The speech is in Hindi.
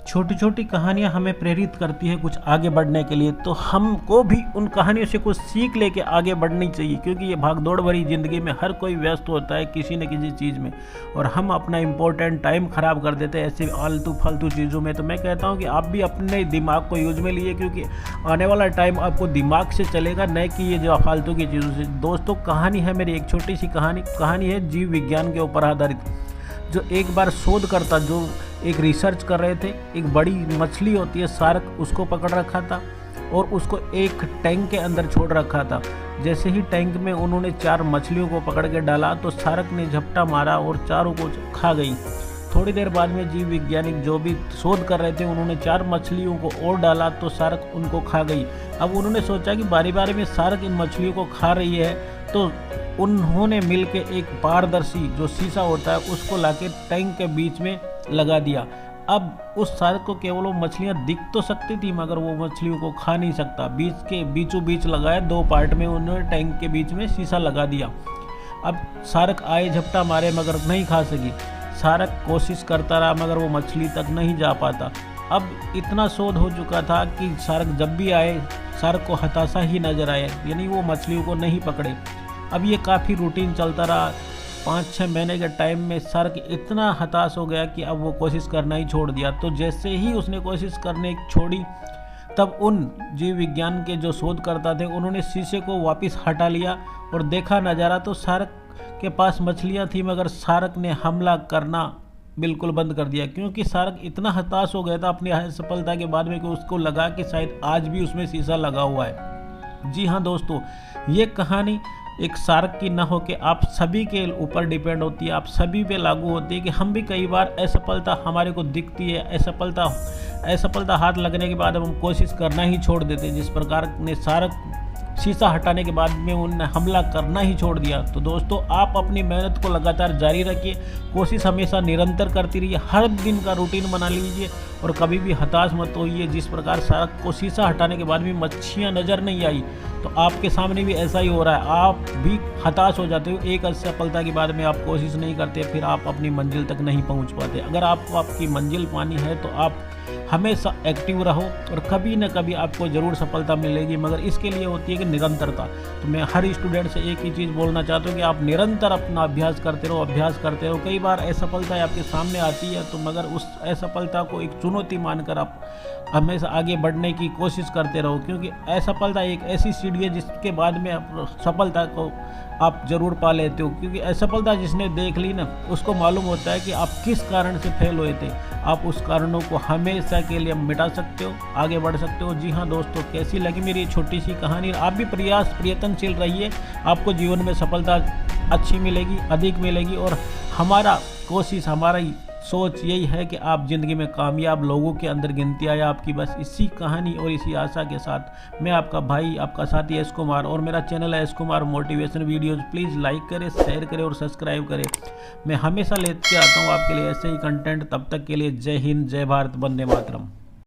छोटी छोटी कहानियाँ हमें प्रेरित करती है कुछ आगे बढ़ने के लिए, तो हमको भी उन कहानियों से कुछ सीख लेके आगे बढ़नी चाहिए, क्योंकि ये भागदौड़ भरी ज़िंदगी में हर कोई व्यस्त होता है किसी न किसी चीज़ में, और हम अपना इम्पोर्टेंट टाइम ख़राब कर देते हैं ऐसे आलतू फालतू चीज़ों में। तो मैं कहता हूँ कि आप भी अपने दिमाग को यूज में लिए, क्योंकि आने वाला टाइम आपको दिमाग से चलेगा, न कि ये जो फालतू की चीज़ों से। दोस्तों, कहानी है मेरी एक छोटी सी कहानी है जीव विज्ञान के ऊपर आधारित। जो एक बार शोधकर्ता जो एक रिसर्च कर रहे थे, एक बड़ी मछली होती है शार्क, उसको पकड़ रखा था और उसको एक टैंक के अंदर छोड़ रखा था। जैसे ही टैंक में उन्होंने 4 मछलियों को पकड़ के डाला तो शार्क ने झपटा मारा और चारों को खा गई। थोड़ी देर बाद में जीव वैज्ञानिक जो भी शोध कर रहे थे, उन्होंने 4 मछलियों को और डाला तो शार्क उनको खा गई। अब उन्होंने सोचा कि बारी बारी में शार्क इन मछलियों को खा रही है, तो उन्होंने मिलके एक पारदर्शी जो शीशा होता है उसको लाके टैंक के बीच में लगा दिया। अब उस शार्क को केवल वो मछलियाँ दिख तो सकती थी, मगर वो मछलियों को खा नहीं सकता। बीचों बीच लगाया, 2 पार्ट में उन्होंने टैंक के बीच में शीशा लगा दिया। अब शार्क आए, झपटा मारे, मगर नहीं खा सकी। शार्क कोशिश करता रहा, मगर वो मछली तक नहीं जा पाता। अब इतना शोध हो चुका था कि शार्क जब भी आए, शार्क को हताशा ही नजर आए, यानी वो मछलियों को नहीं पकड़े। अब ये काफ़ी रूटीन चलता रहा। 5-6 महीने के टाइम में शार्क इतना हताश हो गया कि अब वो कोशिश करना ही छोड़ दिया। तो जैसे ही उसने कोशिश करने छोड़ी, तब उन जीव विज्ञान के जो शोधकर्ता थे, उन्होंने शीशे को वापस हटा लिया और देखा नज़ारा, तो शार्क के पास मछलियाँ थी, मगर शार्क ने हमला करना बिल्कुल बंद कर दिया, क्योंकि शार्क इतना हताश हो गया था अपनी असफलता के बाद में कि उसको लगा कि शायद आज भी उसमें शीशा लगा हुआ है। जी हाँ दोस्तों, ये कहानी एक शार्क की ना हो के आप सभी के ऊपर डिपेंड होती है, आप सभी पे लागू होती है कि हम भी कई बार असफलता हमारे को दिखती है, असफलता हाथ लगने के बाद हम कोशिश करना ही छोड़ देते हैं। जिस प्रकार ने शार्क शीशा हटाने के बाद में उन्होंने हमला करना ही छोड़ दिया। तो दोस्तों, आप अपनी मेहनत को लगातार जारी रखिए, कोशिश हमेशा निरंतर करती रहिए, हर दिन का रूटीन बना लीजिए और कभी भी हताश मत होइए। जिस प्रकार शार्क को शीशा हटाने के बाद भी मच्छियाँ नज़र नहीं आई, तो आपके सामने भी ऐसा ही हो रहा है। आप भी हताश हो जाते हो, एक असफलता के बाद में आप कोशिश नहीं करते, फिर आप अपनी मंजिल तक नहीं पहुंच पाते। अगर आपको आपकी मंजिल पानी है तो आप हमेशा एक्टिव रहो और कभी न कभी आपको ज़रूर सफलता मिलेगी, मगर इसके लिए होती है कि निरंतरता। तो मैं हर स्टूडेंट से एक ही चीज़ बोलना चाहता हूँ कि आप निरंतर अपना अभ्यास करते रहो। कई बार असफलता आपके सामने आती है, तो मगर उस असफलता को एक चुनौती मानकर आप हमेशा आगे बढ़ने की कोशिश करते रहो, क्योंकि असफलता एक ऐसी सीढ़ी है जिसके बाद में आप सफलता को आप जरूर पा लेते हो। क्योंकि असफलता जिसने देख ली ना, उसको मालूम होता है कि आप किस कारण से फेल हुए थे। आप उस कारणों को हमेशा के लिए मिटा सकते हो, आगे बढ़ सकते हो। जी हाँ दोस्तों, कैसी लगी मेरी छोटी सी कहानी? आप भी प्रयत्नशील रहिए, आपको जीवन में सफलता अच्छी मिलेगी, अधिक मिलेगी। और हमारा सोच यही है कि आप ज़िंदगी में कामयाब लोगों के अंदर गिनती आए आपकी। बस इसी कहानी और इसी आशा के साथ मैं आपका भाई, आपका साथी एस कुमार, और मेरा चैनल है S Kumar motivation videos. Please like करें, शेयर करें और सब्सक्राइब करें। मैं हमेशा लेके आता हूँ आपके लिए ऐसे ही कंटेंट। तब तक के लिए जय हिंद, जय भारत, वंदे मातरम।